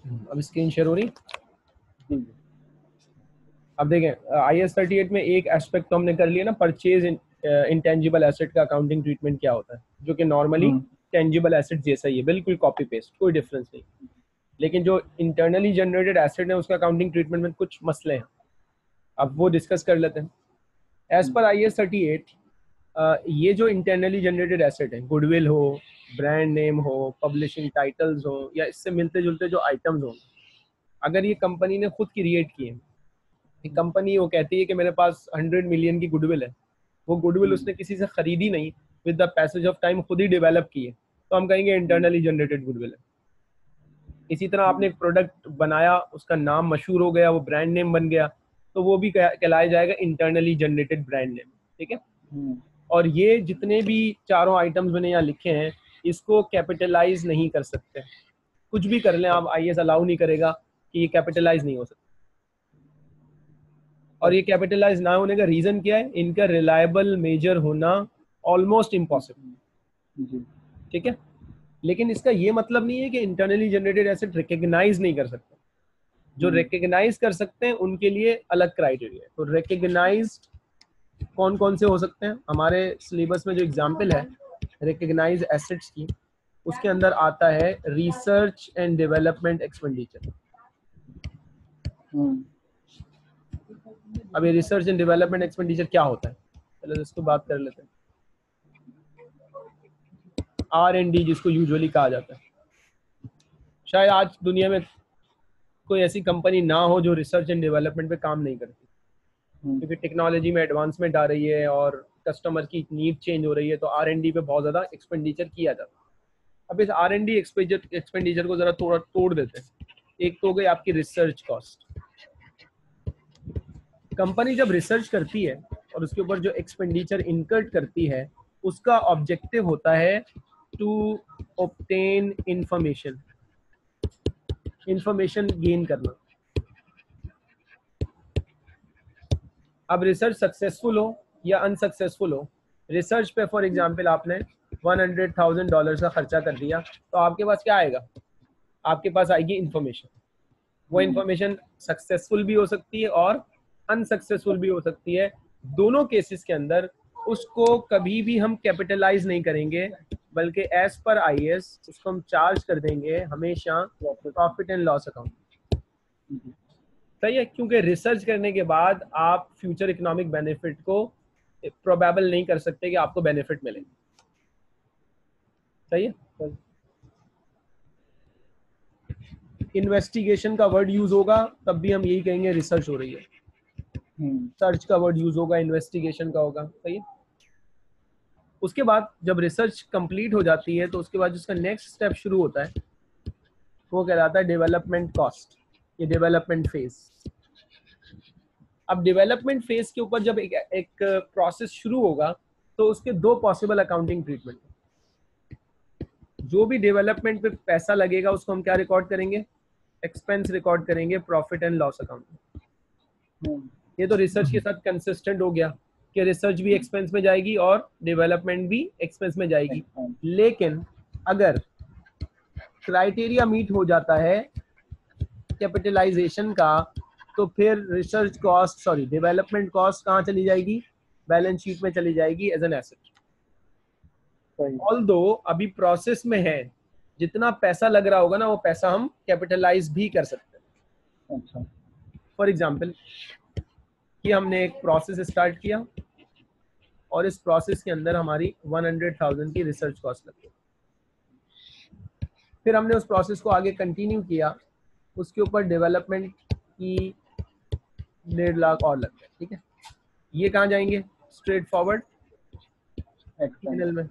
अब screen share हो रही। जी। अब देखें IAS 38 में एक एस्पेक्ट तो हमने कर लिया ना, परचेज इंटेंजिबल एसेट का अकाउंटिंग ट्रीटमेंट क्या होता है, जो कि नॉर्मली टेंजिबल एसेट जैसा ही है, बिल्कुल कॉपी पेस्ट, कोई डिफरेंस नहीं। लेकिन जो इंटरनली जनरेटेड एसेट है उसका अकाउंटिंग ट्रीटमेंट में कुछ मसले हैं, अब वो डिस्कस कर लेते हैं। एज पर IAS 38 ये जो इंटरनली जनरेटेड एसेट है, गुडविल हो, ब्रांड नेम हो, पब्लिशिंग टाइटल्स हो, या इससे मिलते जुलते जो आइटम्स हो, अगर ये कंपनी ने खुद क्रिएट किए हैं, कंपनी वो कहती है कि मेरे पास 100 मिलियन की गुडविल है, वो गुडविल उसने किसी से खरीदी नहीं, with the passage of time खुद ही डेवलप की है, तो हम कहेंगे इंटरनली जनरेटेड गुडविल है। इसी तरह आपने एक प्रोडक्ट बनाया, उसका नाम मशहूर हो गया, वो ब्रांड नेम बन गया, तो वो भी कहलाया जाएगा इंटरनली जनरेटेड ब्रांड नेम, ठीक है। और ये जितने भी चारों आइटम्स मैंने यहाँ लिखे हैं, इसको कैपिटलाइज नहीं कर सकते, कुछ भी कर लें आप, IAS अलाउ नहीं करेगा कि ये कैपिटलाइज नहीं हो सकता। और ये कैपिटलाइज ना होने का रीजन क्या है, इनका रिलायबल मेजर होना ऑलमोस्ट इम्पॉसिबल, ठीक है। लेकिन इसका ये मतलब नहीं है कि इंटरनली जनरेटेड एसेट रिकग्नाइज नहीं कर सकते, जो रिकग्नाइज कर सकते हैं उनके लिए अलग क्राइटेरिया है। तो रिकग्नाइज्ड कौन कौन से हो सकते हैं, हमारे सिलेबस में जो एग्जाम्पल है रिकग्नाइज एसेट्स की, उसके अंदर आता है रिसर्च एंड डेवलपमेंट एक्सपेंडिचर। अब ये रिसर्च एंड डेवलपमेंट एक्सपेंडिचर क्या होता है, चलो इसको बात कर लेते हैं। R&D जिसको यूजुअली कहा जाता है, शायद आज दुनिया में कोई ऐसी कंपनी ना हो जो रिसर्च एंड डेवलपमेंट पे काम नहीं करती, क्योंकि टेक्नोलॉजी में एडवांसमेंट आ रही है और कस्टमर की नीड चेंज हो रही है, तो R&D पे बहुत ज़्यादा एक्सपेंडिचर किया जाता है। अब इस R&D एक्सपेंडिचर को ज़रा थोड़ा तोड़ देते हैं। एक तो हो गई आपकी रिसर्च कॉस्ट। कंपनी जब रिसर्च करती है और उसके ऊपर जो एक्सपेंडिचर इनकर्ट करती है, उसका ऑब्जेक्टिव होता है टू ऑब्टेन इंफॉर्मेशन गेन करना। अब रिसर्च सक्सेसफुल हो या अनसक्सेसफुल हो, रिसर्च पे फॉर एग्जांपल आपने $100,000 का खर्चा कर दिया, तो आपके पास क्या आएगा, आपके पास आएगी इंफॉर्मेशन। वो इंफॉर्मेशन सक्सेसफुल भी हो सकती है और अनसक्सेसफुल भी हो सकती है। दोनों केसेस के अंदर उसको कभी भी हम कैपिटलाइज नहीं करेंगे, बल्कि एज पर IAS उसको हम चार्ज कर देंगे हमेशा प्रॉफिट एंड लॉस अकाउंट। सही है, क्योंकि रिसर्च करने के बाद आप फ्यूचर इकोनॉमिक बेनिफिट को प्रोबेबल नहीं कर सकते कि आपको बेनिफिट मिलेगा। सही है। इन्वेस्टिगेशन का वर्ड यूज होगा तब भी हम यही कहेंगे रिसर्च हो रही है, सर्च का वर्ड यूज होगा, इन्वेस्टिगेशन का होगा। सही है। उसके बाद जब रिसर्च कंप्लीट हो जाती है, तो उसके बाद जिसका नेक्स्ट स्टेप शुरू होता है वो कहलाता है डेवलपमेंट कॉस्ट, ये डेवलपमेंट फेज। अब डेवलपमेंट फेज के ऊपर जब एक प्रोसेस शुरू होगा, तो उसके दो पॉसिबल अकाउंटिंग ट्रीटमेंट। जो भी डेवलपमेंट पे पैसा लगेगा उसको हम क्या रिकॉर्ड करेंगे, एक्सपेंस रिकॉर्ड करेंगे, प्रॉफिट एंड लॉस अकाउंट। ये तो रिसर्च के साथ कंसिस्टेंट हो गया कि रिसर्च भी एक्सपेंस में जाएगी और डेवलपमेंट भी एक्सपेंस में जाएगी। लेकिन अगर क्राइटेरिया मीट हो जाता है कैपिटलाइजेशन का, तो फिर रिसर्च कॉस्ट डेवलपमेंट कॉस्ट कहाँ चली जाएगी, बैलेंस शीट में चली जाएगी एज एन एसेट। ऑल्दो अभी प्रोसेस में है, जितना पैसा लग रहा होगा ना, वो पैसा हम कैपिटलाइज भी कर सकते हैं। अच्छा, फॉर एग्जाम्पल कि हमने एक प्रोसेस स्टार्ट किया और इस प्रोसेस के अंदर हमारी 100,000 की रिसर्च कॉस्ट लगी, फिर हमने उस प्रोसेस को आगे कंटिन्यू किया, उसके ऊपर डेवलपमेंट की 1.5 लाख और लग गए। ठीक है, ये कहाँ जाएंगे, स्ट्रेट फॉरवर्ड एक्सटर्नल में।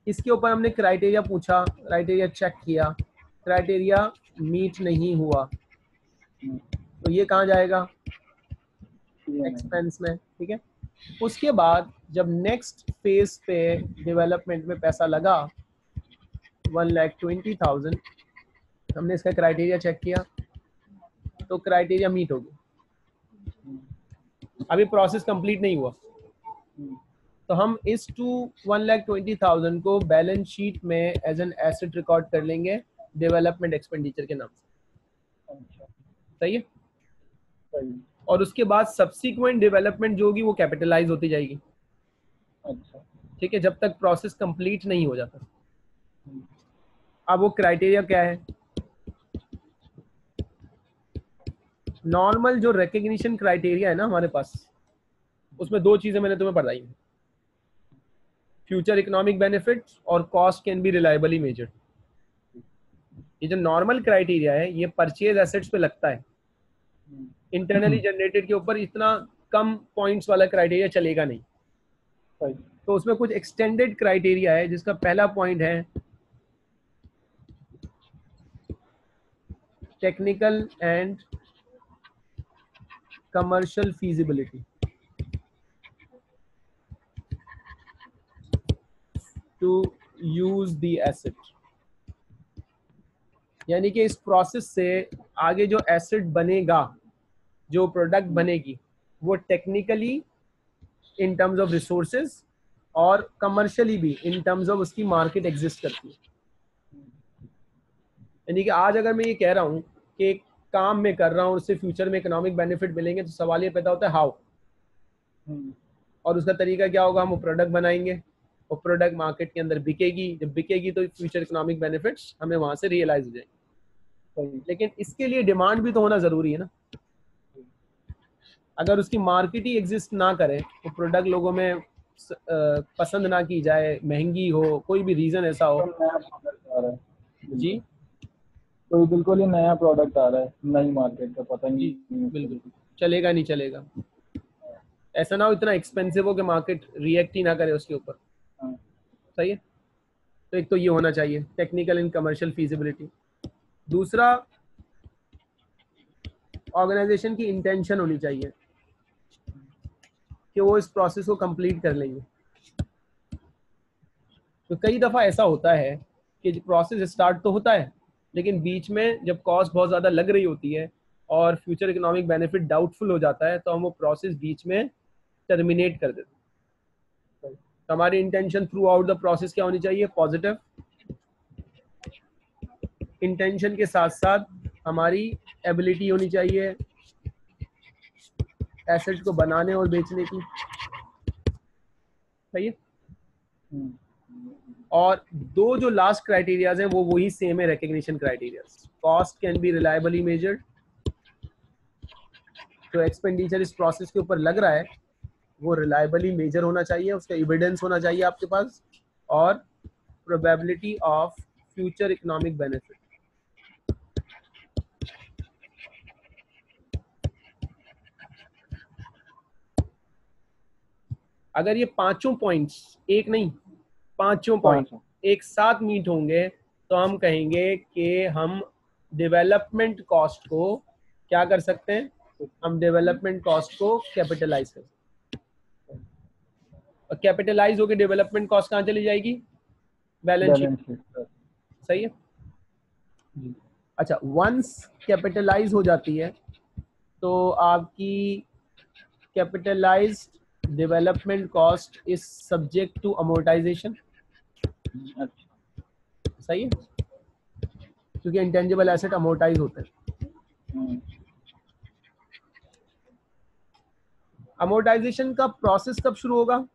इसके ऊपर हमने क्राइटेरिया पूछा, क्राइटेरिया चेक किया, क्राइटेरिया मीट नहीं हुआ, तो ये कहाँ जाएगा, एक्सपेंस में। ठीक है, उसके बाद जब नेक्स्ट फेज पे डेवलपमेंट में पैसा लगा 1,20,000, हमने इसका क्राइटेरिया चेक किया तो क्राइटेरिया मीट हो गया, अभी प्रोसेस कंप्लीट नहीं हुआ, तो हम इस 1,20,000 को बैलेंस शीट में एज एन एसेट रिकॉर्ड कर लेंगे डेवलपमेंट एक्सपेंडिचर के नाम से। सही है। सही। और उसके बाद सब्सिक्वेंट डेवलपमेंट जो होगी वो कैपिटलाइज होती जाएगी। अच्छा। ठीक है, जब तक प्रोसेस कंप्लीट नहीं हो जाता। हम्म, अब वो क्राइटेरिया क्या है? नॉर्मल जो रिकग्निशन क्राइटेरिया है ना हमारे पास, उसमें दो चीजें मैंने तुम्हें बताई, फ्यूचर इकोनॉमिक बेनिफिट्स और cost can be reliably measured. ये जो नॉर्मल क्राइटेरिया है ये परचेज एसेट्स पे लगता है, हम्म, इंटरनली जनरेटेड के ऊपर इतना कम पॉइंट्स वाला क्राइटेरिया चलेगा नहीं। सही। तो उसमें कुछ एक्सटेंडेड क्राइटेरिया है, जिसका पहला पॉइंट है technical and commercial feasibility to use the asset. यानी कि इस प्रोसेस से आगे जो एसेट बनेगा, जो प्रोडक्ट बनेगी, वो technically in terms of resources और कमर्शियली भी इन टर्म्स ऑफ उसकी मार्केट एग्जिस्ट करती है। यानी कि आज अगर मैं ये कह रहा हूँ कि एक काम में कर रहा हूँ उससे फ्यूचर में इकोनॉमिक बेनिफिट मिलेंगे, तो सवाल ये पैदा होता है हाउ, और उसका तरीका क्या होगा? हम वो प्रोडक्ट बनाएंगे, वो प्रोडक्ट मार्केट के अंदर बिकेगी, जब बिकेगी तो फ्यूचर इकोनॉमिक बेनिफिट्स हमें वहां से रियलाइज हो जाएंगे। सही। लेकिन इसके लिए डिमांड भी तो होना जरूरी है ना। अगर उसकी मार्केट ही एग्जिस्ट ना करे, तो प्रोडक्ट लोगों में पसंद ना की जाए, महंगी हो, कोई भी रीजन ऐसा हो। तो नया प्रोडक्ट आ रहा है, जी बिल्कुल। तो बिल्कुल ही नया प्रोडक्ट आ रहा है, नई मार्केट का पता जी, नहीं उसको बिल्कुल भी। चलेगा नहीं चलेगा। ऐसा ना हो इतना एक्सपेंसिव हो कि मार्केट रिएक्ट ही ना करे उसके ऊपर। हाँ। सही है। तो एक तो ये होना चाहिए टेक्निकल एंड कमर्शियल फीजिबिलिटी। दूसरा, ऑर्गेनाइजेशन की इंटेंशन होनी चाहिए कि वो इस प्रोसेस को कंप्लीट कर लेंगे। तो कई दफ़ा ऐसा होता है कि प्रोसेस स्टार्ट तो होता है, लेकिन बीच में जब कॉस्ट बहुत ज़्यादा लग रही होती है और फ्यूचर इकोनॉमिक बेनिफिट डाउटफुल हो जाता है, तो हम वो प्रोसेस बीच में टर्मिनेट कर देते हैं। तो हमारी intention through out the process क्या होनी चाहिए? पॉजिटिव। इंटेंशन के साथ साथ हमारी एबिलिटी होनी चाहिए एसेट को बनाने और बेचने की। सही है। हम्म, और दो जो लास्ट क्राइटेरियाज हैं वो वही सेम है recognition criterias. Cost can be reliably measured, जो एक्सपेंडिचर इस प्रोसेस के ऊपर लग रहा है वो रिलायबली मेजर होना चाहिए, उसका एविडेंस होना चाहिए आपके पास। और probability of future economic benefit. अगर ये पांचों पॉइंट्स, एक नहीं पांचों पॉइंट 500। एक साथ मीट होंगे, तो हम कहेंगे कि हम डेवलपमेंट कॉस्ट को क्या कर सकते हैं? हम डेवलपमेंट कॉस्ट को कैपिटलाइज कर सकते हैं। और कैपिटलाइज होकर डेवलपमेंट कॉस्ट कहाँ चली जाएगी? Balance sheet. बैलेंस शीट पर। सही है। जी। अच्छा, वंस कैपिटलाइज हो जाती है तो आपकी capitalised development cost is subject to amortisation. अच्छा। सही है, क्योंकि इंटेंजिबल एसेट अमोर्टाइज होते हैं। हम्म, अमोर्टाइजेशन का प्रोसेस कब शुरू होगा?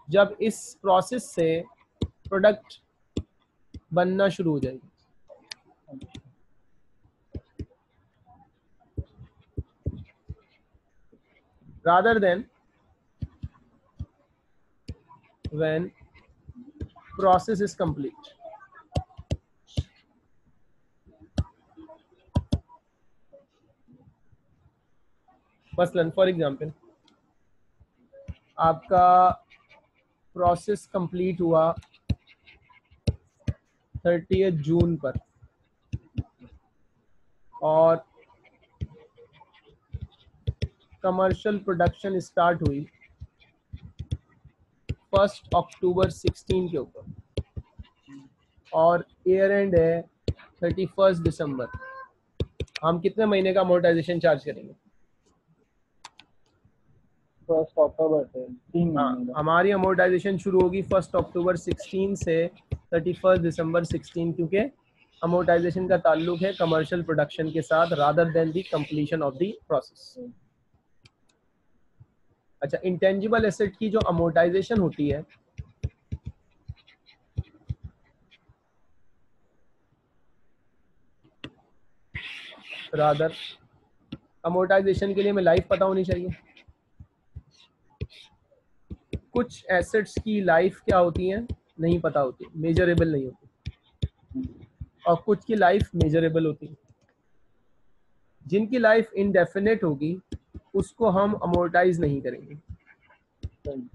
जब इस प्रोसेस से प्रोडक्ट बनना शुरू हो जाएगी। rather than when process is complete. मसलन फॉर एग्जांपल, आपका प्रोसेस कंप्लीट हुआ 30 जून पर और कमर्शियल प्रोडक्शन स्टार्ट हुई 1 अक्टूबर 16 के ऊपर, और ईयर एंड है 31 दिसंबर। हम कितने महीने का अमोर्टाइजेशन चार्ज करेंगे? 1 अक्टूबर से 3 हाँ, महीने का। हमारी अमोर्टाइजेशन शुरू होगी 1 अक्टूबर 16 से 31 दिसंबर 16, क्योंकि अमोर्टाइजेशन का ताल्लुक है कमर्शियल प्रोडक्शन के साथ rather than the completion of the process. अच्छा, इंटेंजिबल एसेट की जो अमोर्टाइजेशन होती है रादर, अमोर्टाइजेशन के लिए हमें लाइफ पता होनी चाहिए। कुछ एसेट्स की लाइफ क्या होती है नहीं पता होती, मेजरेबल नहीं होती, और कुछ की लाइफ मेजरेबल होती है। जिनकी लाइफ इनडेफिनेट होगी उसको हम अमोर्टाइज नहीं करेंगे। सही।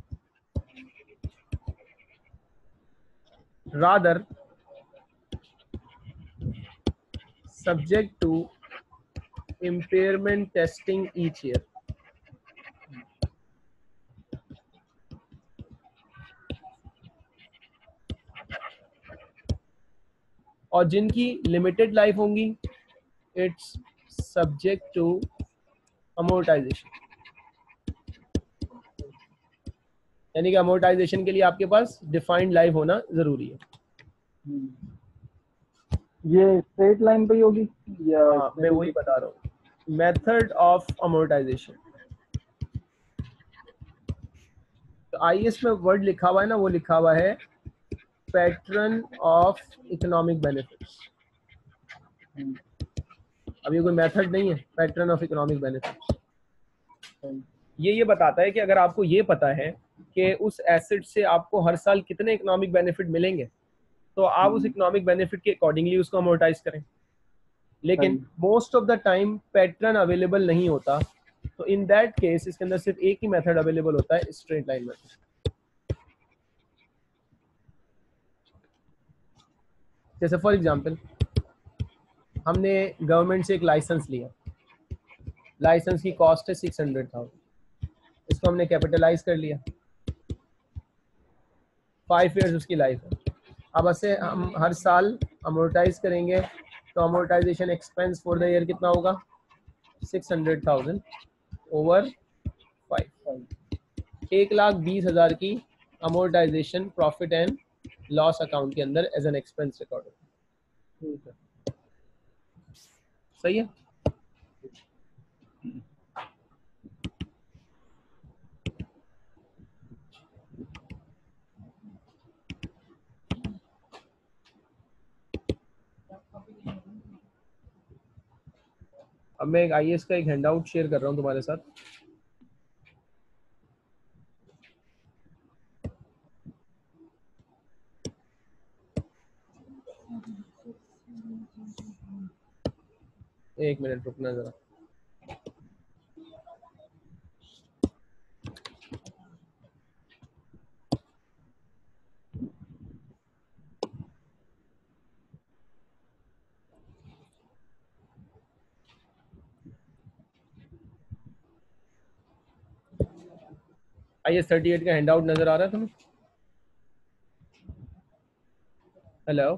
Rather subject to impairment testing each year। और जिनकी लिमिटेड लाइफ होंगी इट्स सब्जेक्ट टू अमोर्टाइजेशन। यानी कि अमोर्टाइजेशन के लिए आपके पास डिफाइंड लाइफ होना जरूरी है। ये स्ट्रेट लाइन पे ही होगी या हाँ, मैं वही बता रहा हूँ। मेथड ऑफ अमोर्टाइजेशन, तो आईएएस में वर्ड लिखा हुआ है ना, वो लिखा हुआ है पैटर्न ऑफ इकोनॉमिक बेनिफिट्स। अब ये कोई मेथड नहीं है, पैटर्न ऑफ इकोनॉमिक बेनिफिट्स। ये बताता है कि अगर आपको ये पता है कि उस एसेट से आपको हर साल कितने इकोनॉमिक बेनिफिट मिलेंगे, तो आप उस इकोनॉमिक बेनिफिट के अकॉर्डिंगली उसको अमोर्टाइज करें। लेकिन most of the time pattern available नहीं होता, तो इन दैट केस इसके अंदर सिर्फ एक ही मेथड अवेलेबल होता है, स्ट्रेट लाइन मेथड। जैसे फॉर एग्जांपल हमने गवर्नमेंट से एक लाइसेंस लिया, लाइसेंस की कॉस्ट है 600,000, इसको हमने कैपिटलाइज कर लिया, 5 ईयर्स उसकी लाइफ है। अब ऐसे हम हर साल अमोर्टाइज करेंगे, तो amortisation expense for the year कितना होगा, 600,000 ओवर 5, 1,20,000 की amortisation profit and loss account के अंदर एज एन एक्सपेंस रिकॉर्ड होगा। सही है। अब मैं एक आईएएस का एक हैंडआउट शेयर कर रहा हूं तुम्हारे साथ। एक मिनट रुकना जरा। आईएएस 38 का हैंडआउट नजर आ रहा है तुम्हें? हेलो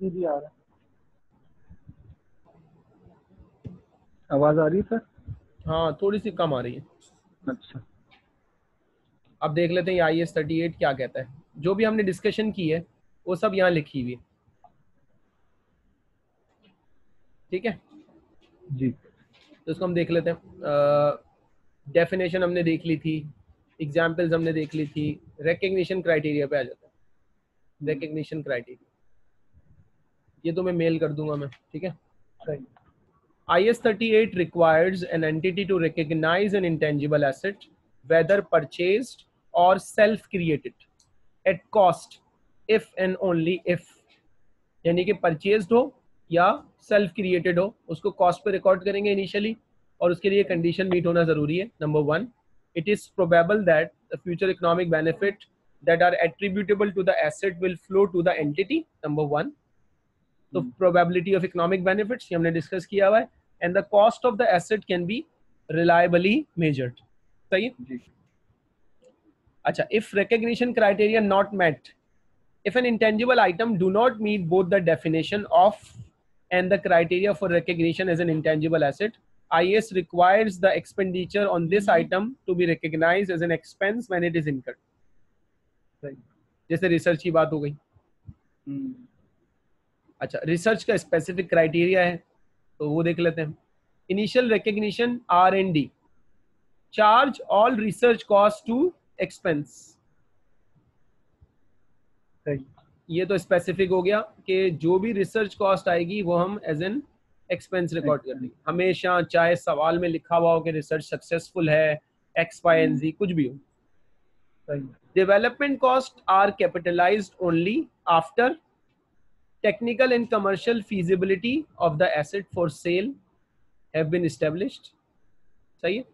जी जी आ रहा है। आवाज आ रही है सर? हाँ, थोड़ी सी कम आ रही है। अच्छा, अब देख लेते हैं आईएएस 38 क्या कहता है। जो भी हमने डिस्कशन की है वो सब यहाँ लिखी हुई है, ठीक है। जी तो इसको हम देख लेते हैं। डेफिनेशन हमने देख ली थी, एग्जाम्पल्स हमने देख ली थी, रिकग्निशन क्राइटेरिया पे आ जाता है। रिकग्निशन क्राइटेरिया ये तो मैं मेल कर दूंगा मैं, ठीक है। सही। IS 38 requires an entity to recognize an intangible asset, whether purchased or self-created, at cost, if and only if। यानी कि परचेज्ड हो या सेल्फ क्रिएटेड हो, उसको कॉस्ट पे रिकॉर्ड करेंगे इनिशियली, और उसके लिए कंडीशन मीट होना जरूरी है। Number 1, it is probable that the future economic benefit that are attributable to the asset will flow to the entity। Number 1, तो probability of economic benefits ये हमने डिस्कस किया हुआ है, and the cost of the asset can be reliably measured। सही है। अच्छा, if recognition criteria not met, if an intangible item do not meet both the definition of and the criteria for recognition as an intangible asset, IAS requires the expenditure on this item to be recognized as an expense when it is incurred. सही। जैसे research की बात हो गई। अच्छा, research का specific criteria है तो वो देख लेते हैं। Initial recognition R&D, charge all research cost to expense. सही। ये तो स्पेसिफिक हो गया कि जो भी रिसर्च कॉस्ट आएगी वो हम एज एन एक्सपेंस रिकॉर्ड कर देंगे हमेशा, चाहे सवाल में लिखा हुआ हो कि रिसर्च सक्सेसफुल है, XYZ कुछ भी हो। सही। Development cost are capitalised only after technical and commercial feasibility of the asset for sale have been established. सही है?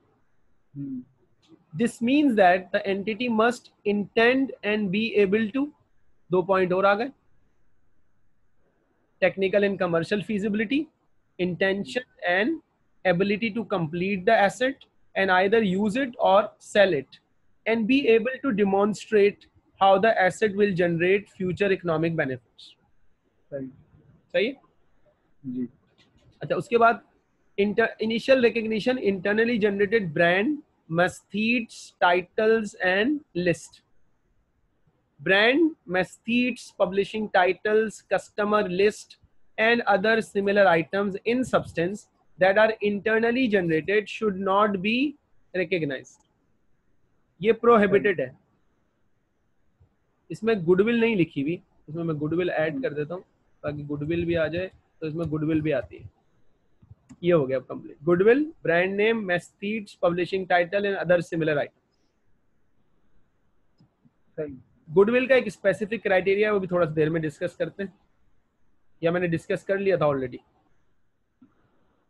This means that the entity must intend and be able to, 2 point और आ गए, technical and commercial feasibility, intention and ability to complete the asset and either use it or sell it, and be able to demonstrate how the asset will generate future economic benefits. सही है? जी। अच्छा, उसके बाद initial recognition internally generated brand mastheads titles and list. Brand mastheads publishing titles customer list and other similar items in substance that are internally generated should not be recognised. ये prohibited है। इसमें goodwill नहीं लिखी हुई, इसमें मैं goodwill add कर देता हूँ ताकि गुडविल भी आ जाए, तो इसमें गुडविल भी आती है। ये हो गया अब complete. Goodwill, brand name, mastheads publishing title and other similar item. Goodwill का एक स्पेसिफिक क्राइटेरिया है, वो भी थोड़ा सा देर में डिस्कस करते हैं, या मैंने डिस्कस कर लिया था ऑलरेडी?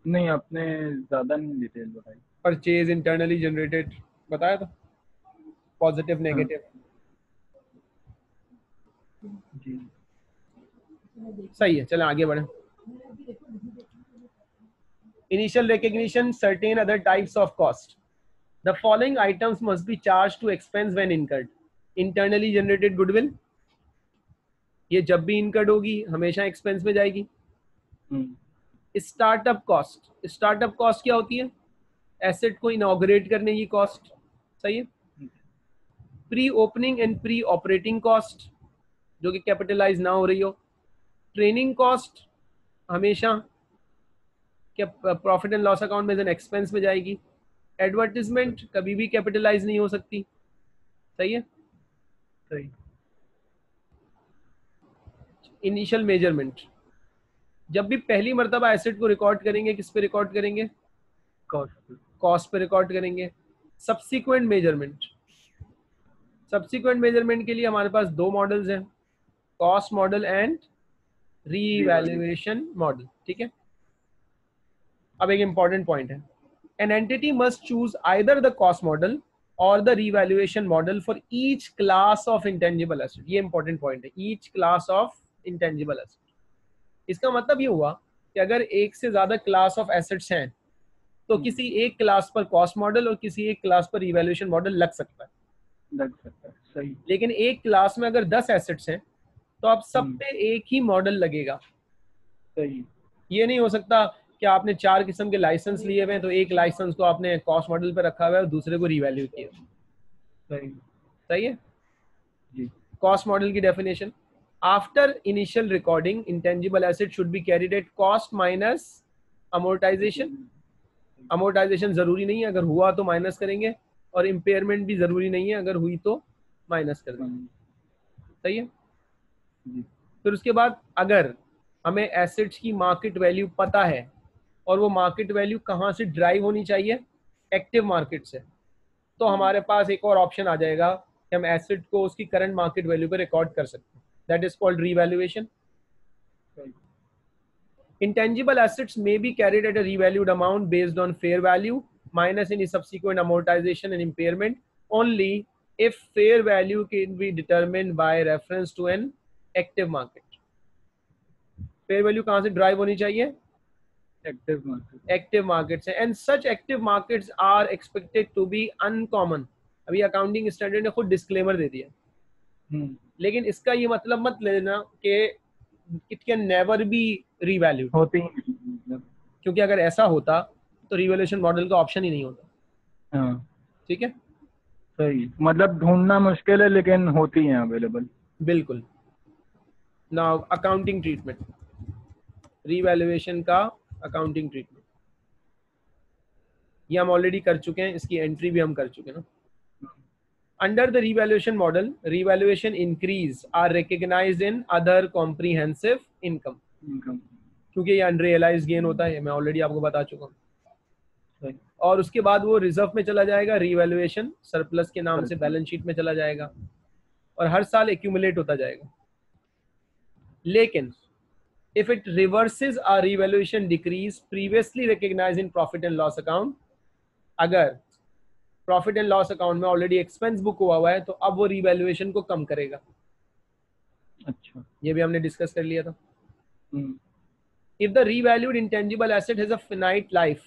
नहीं, आपने ज्यादा नहीं डिटेल बताई। परचेज इंटरनली जनरेटेड बताया था, पॉजिटिव नेगेटिव। जी सही है, चलें आगे बढ़े। Initial recognition, certain other types of cost. The following items must be charged to expense when incurred. Internally generated goodwill, ये जब भी incurred होगी हमेशा expense में जाएगी। Startup cost, startup cost क्या होती है? Asset को inaugurate करने की cost, सही है? Pre-opening and pre-operating cost, जो कि capitalize ना हो रही हो। Training cost हमेशा प्रॉफिट एंड लॉस अकाउंट में एन एक्सपेंस में जाएगी। एडवर्टीजमेंट कभी भी कैपिटलाइज नहीं हो सकती, सही है? सही। इनिशियल मेजरमेंट, जब भी पहली मर्तबा एसेट को रिकॉर्ड करेंगे किस पे रिकॉर्ड करेंगे? कॉस्ट पे रिकॉर्ड करेंगे। सब्सिक्वेंट मेजरमेंट, सब्सिक्वेंट मेजरमेंट के लिए हमारे पास 2 मॉडल्स हैं, cost model and revaluation model. ठीक है, अब एक इंपॉर्टेंट पॉइंट है, an entity must choose either the cost model और the revaluation model for each class of intangible asset. ये इंपॉर्टेंट पॉइंट है, each class of intangible asset. इसका मतलब ये हुआ कि अगर एक से ज्यादा क्लास ऑफ एसेट्स हैं तो किसी एक क्लास पर कॉस्ट मॉडल और किसी एक क्लास पर रीवैल्यूएशन मॉडल लग सकता है। सही। लेकिन एक क्लास में अगर 10 एसेट्स हैं तो आप सब पे एक ही मॉडल लगेगा। सही। ये नहीं हो सकता कि आपने 4 किस्म के लाइसेंस लिए हुए हैं तो एक लाइसेंस को आपने कॉस्ट मॉडल पे रखा हुआ है और दूसरे को रीवैल्यू किया। सही। सही है जी। कॉस्ट मॉडल की definition, after initial recording intangible asset should be carried at cost minus amortisation. Amortisation जरूरी नहीं है, अगर हुआ तो माइनस करेंगे, और इम्पेयरमेंट भी जरूरी नहीं है, अगर हुई तो माइनस कर देंगे। सही है जी। फिर उसके बाद अगर हमें एसेट्स की मार्केट वैल्यू पता है और वो मार्केट वैल्यू कहाँ से ड्राइव होनी चाहिए? एक्टिव मार्केट से, तो हमारे पास एक और ऑप्शन आ जाएगा कि हम एसेट को उसकी करंट मार्केट वैल्यू पे रिकॉर्ड कर सकते हैं। That is called revaluation. Intangible assets may be carried at a revalued amount based on fair value minus any subsequent amortization and impairment only if fair value can be determined by reference to an active market. Fair value कहाँ से drive होनी चाहिए? Active market. Active markets है, and such active markets are expected to be uncommon. अभी accounting standard ने खुद disclaimer दे दिया, लेकिन इसका ये मतलब मत लेना कि it can never be revalued, होती ही नहीं। क्योंकि अगर ऐसा होता तो रिवैल्यूएशन मॉडल का ऑप्शन ही नहीं होता। हाँ ठीक है, सही, मतलब ढूंढना मुश्किल है लेकिन होती हैं अवेलेबल। बिल्कुल। नाउ अकाउंटिंग ट्रीटमेंट, रिवैल्यूएशन का अकाउंटिंग ट्रीटमेंट, ये हम ऑलरेडी कर चुके हैं, इसकी एंट्री भी हम कर चुके हैं ना। Under the revaluation model, revaluation increase are recognised in other comprehensive income, income. क्योंकि ये अनरियलाइज्ड गेन होता है, मैं ऑलरेडी आपको बता चुका हूँ। सही। और उसके बाद वो रिजर्व में चला जाएगा, रिवैल्यूएशन सरप्लस के नाम से Surplus। बैलेंस शीट में चला जाएगा और हर साल एक्यूमुलेट होता जाएगा। लेकिन if it reverses a revaluation decrease previously recognized in profit and loss account, अगर प्रॉफिट एंड लॉस अकाउंट में ऑलरेडी एक्सपेंस बुक हुआ हुआ है तो अब वो रिवैल्यूएशन को कम करेगा। अच्छा। ये भी हमने डिस्कस कर लिया था। Hmm. If the revalued intangible asset has a finite life,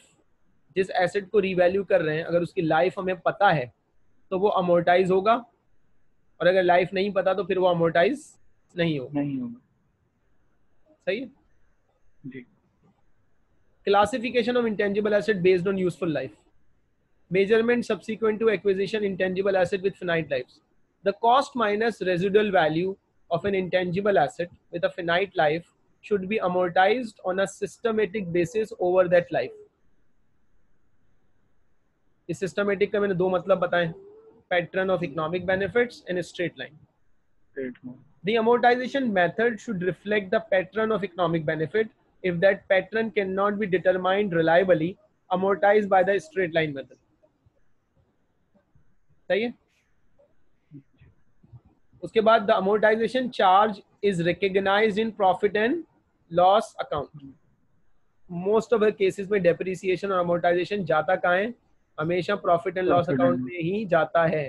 जिस एसेट को रीवैल्यू कर रहे हैं अगर उसकी लाइफ हमें पता है तो वो अमोर्टाइज होगा, और अगर लाइफ नहीं पता तो फिर वो अमोर्टाइज नहीं होगा। नहीं होगा। सही है। जी। Classification of intangible asset based on useful life, measurement subsequent to acquisition intangible asset with finite lives. The cost minus residual value of an intangible asset with a finite life should be amortized on a systematic basis over that life. इस systematic का मैंने दो मतलब बताए, pattern of economic benefits and straight line. The amortization method should reflect the pattern of economic benefit. If that pattern cannot be determined reliably, amortized by the straight line method. सही है। उसके बाद the amortisation charge is recognised in profit and loss account. Most of the cases में depreciation और amortisation जाता कहाँ है, हमेशा प्रॉफिट एंड लॉस अकाउंट में ही जाता है।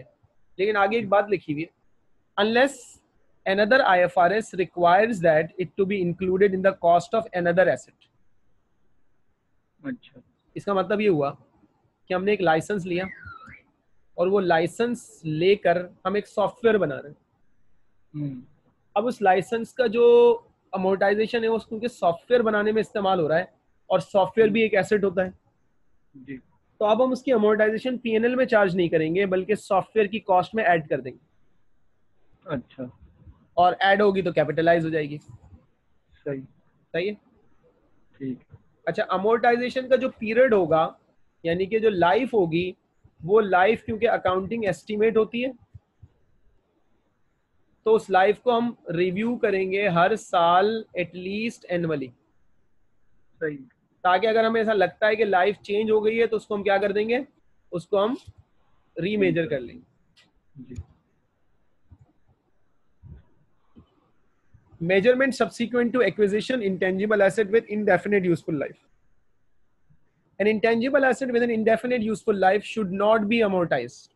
लेकिन आगे एक बात लिखी हुई है, unless another IFRS requires that it to be included in the cost of another asset. अच्छा। इसका मतलब ये हुआ कि हमने एक लाइसेंस लिया और वो लाइसेंस लेकर हम एक सॉफ्टवेयर बना रहे हैं। अब उस लाइसेंस का जो अमोर्टाइजेशन है वो क्योंकि सॉफ्टवेयर बनाने में इस्तेमाल हो रहा है और सॉफ्टवेयर भी एक एसेट होता है जी। तो अब हम उसकी अमोर्टाइजेशन पीएनएल में चार्ज नहीं करेंगे बल्कि सॉफ्टवेयर की कॉस्ट में ऐड कर देंगे। अच्छा। और ऐड होगी तो कैपिटलाइज हो जाएगी। सही। सही है। ठीक। अच्छा, अमोर्टाइजेशन का जो पीरियड होगा यानी कि जो लाइफ होगी वो लाइफ क्योंकि अकाउंटिंग एस्टिमेट होती है तो उस लाइफ को हम रिव्यू करेंगे हर साल एटलीस्ट एनुअली। सही। ताकि अगर हमें ऐसा लगता है कि लाइफ चेंज हो गई है तो उसको हम क्या कर देंगे, उसको हम रीमेजर कर लेंगे। जी। Measurement subsequent to acquisition intangible asset with indefinite useful life. An intangible asset with an indefinite useful life should not be amortized.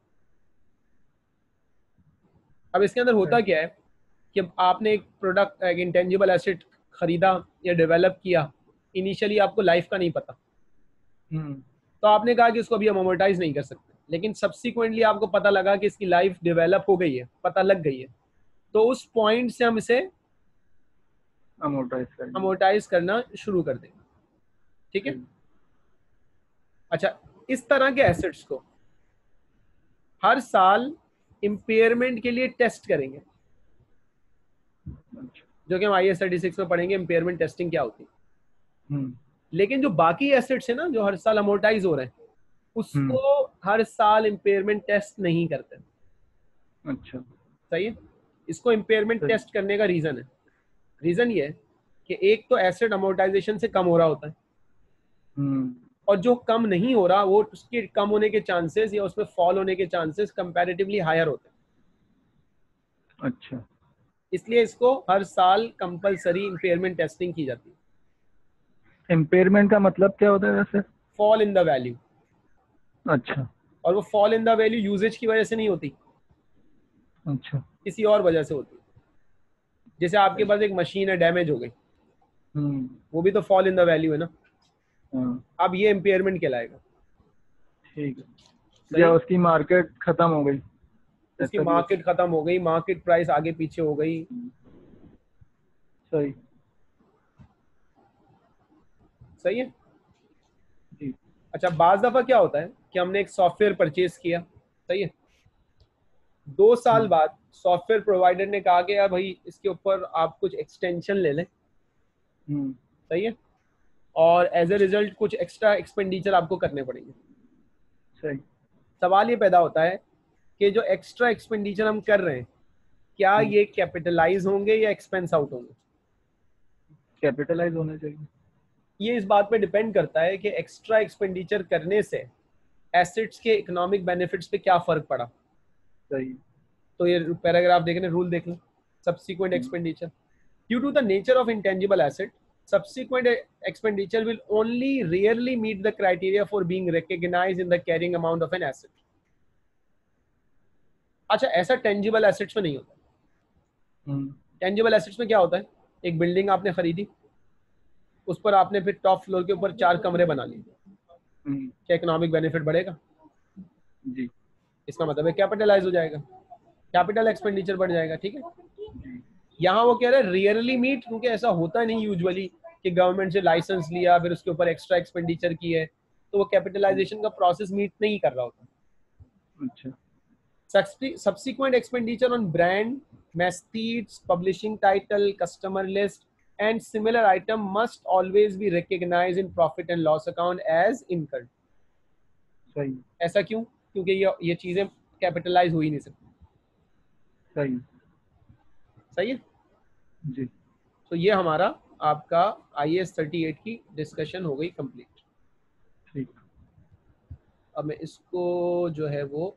अब इसके अंदर होता क्या है कि आपने एक प्रोडक्ट, एक इंटेंजिबल एसेट खरीदा या डेवलप किया, इनिशियली आपको लाइफ का नहीं पता तो आपने कहा कि इसको अभी हम अमोर्टाइज नहीं कर सकते, लेकिन सब्सिक्वेंटली आपको पता लगा कि इसकी लाइफ डेवलप हो गई है, पता लग गई है, तो उस पॉइंट से हम इसे अमोर्टाइज करना शुरू कर देंगे। ठीक है। अच्छा, इस तरह के एसेट्स को हर साल इम्पेयरमेंट के लिए टेस्ट करेंगे, जो कि हम IAS 36 में पढ़ेंगे इम्पेयरमेंट टेस्टिंग क्या होती है। लेकिन जो बाकी एसेट्स है ना जो हर साल अमोर्टाइज हो रहे हैं उसको हर साल इम्पेयरमेंट टेस्ट नहीं करते। अच्छा। सही है। इसको इम्पेयरमेंट टेस्ट करने का रीजन है, रीजन ये है कि एक तो एसेट अमोर्टाइजेशन से कम हो रहा होता है और जो कम नहीं हो रहा वो उसके कम होने के चांसेस या उसमें फॉल होने के चांसेस कंपैरेटिवली हायर होते हैं। अच्छा। इसलिए इसको हर साल कंपलसरी इम्पेयरमेंट टेस्टिंग की जाती है। इम्पेयरमेंट का मतलब क्या होता है वैसे? Fall in the value. अच्छा। और वो fall in the value uses की वजह से नहीं होती, अच्छा। किसी और वजह से होती है। जैसे आपके पास एक मशीन है, डैमेज हो गई, वो भी तो फॉल इन द वैल्यू है ना। अब ये इम्पेयरमेंट कहलाएगा। ठीक है। या उसकी मार्केट खत्म हो गई, उसकी मार्केट खत्म हो गई, मार्केट प्राइस आगे पीछे हो गई। सही। सही है। जी। अच्छा, बाज दफा क्या होता है कि हमने एक सॉफ्टवेयर परचेज किया, सही है, 2 साल हम्म, बाद सॉफ्टवेयर प्रोवाइडर ने कहा कि यार भाई इसके ऊपर आप कुछ एक्सटेंशन ले लें, हम्म, सही है, और एज ए रिजल्ट कुछ एक्स्ट्रा एक्सपेंडिचर आपको करने पड़ेंगे। सही। सवाल ये पैदा होता है कि जो एक्स्ट्रा एक्सपेंडिचर हम कर रहे हैं, क्या हम्म, ये कैपिटलाइज होंगे या एक्सपेंस आउट होंगे? कैपिटलाइज होने चाहिए। ये इस बात पे डिपेंड करता है कि एक्स्ट्रा एक्सपेंडिचर करने से एसेट्स के इकोनॉमिक बेनिफिट्स पे क्या फर्क पड़ा। सही। तो ये पैराग्राफ देख लें, रूल देख लें। Subsequent hmm, expenditure due to the nature of intangible asset, subsequent expenditure will only rarely meet the criteria for being recognized in the carrying amount of an asset। अच्छा, ऐसा टेंजिबल एसेट्स में नहीं होता। हम्म, tangible assets में क्या होता है, एक बिल्डिंग आपने खरीदी, उस पर आपने फिर टॉप फ्लोर के ऊपर 4 कमरे बना लिए, हम्म, क्या इकोनॉमिक बेनिफिट बढ़ेगा? जी। इसका मतलब है कैपिटलाइज हो जाएगा, कैपिटल एक्सपेंडिचर बढ़ जाएगा, ठीक है। जी। यहाँ वो कह रहे हैं रियरली मीट, क्योंकि ऐसा होता नहीं यूजुअली कि गवर्नमेंट से लाइसेंस लिया फिर उसके ऊपर एक्स्ट्रा एक्सपेंडिचर की है, तो वो हम्म, कैपिटलाइजेशन का प्रोसेस मीट नहीं कर रहा होता। अच्छा। Subsequent expenditure on brand, mastheads, publishing title, customer list, and similar item must always be recognized in profit and loss account as incurred। सही। ऐसा क्यों? क्योंकि ये चीजें कैपिटलाइज हो ही नहीं सकती। सही। सही है। जी। तो ये हमारा आपका IAS 38 की डिस्कशन हो गई कंप्लीट। ठीक। अब मैं इसको जो है वो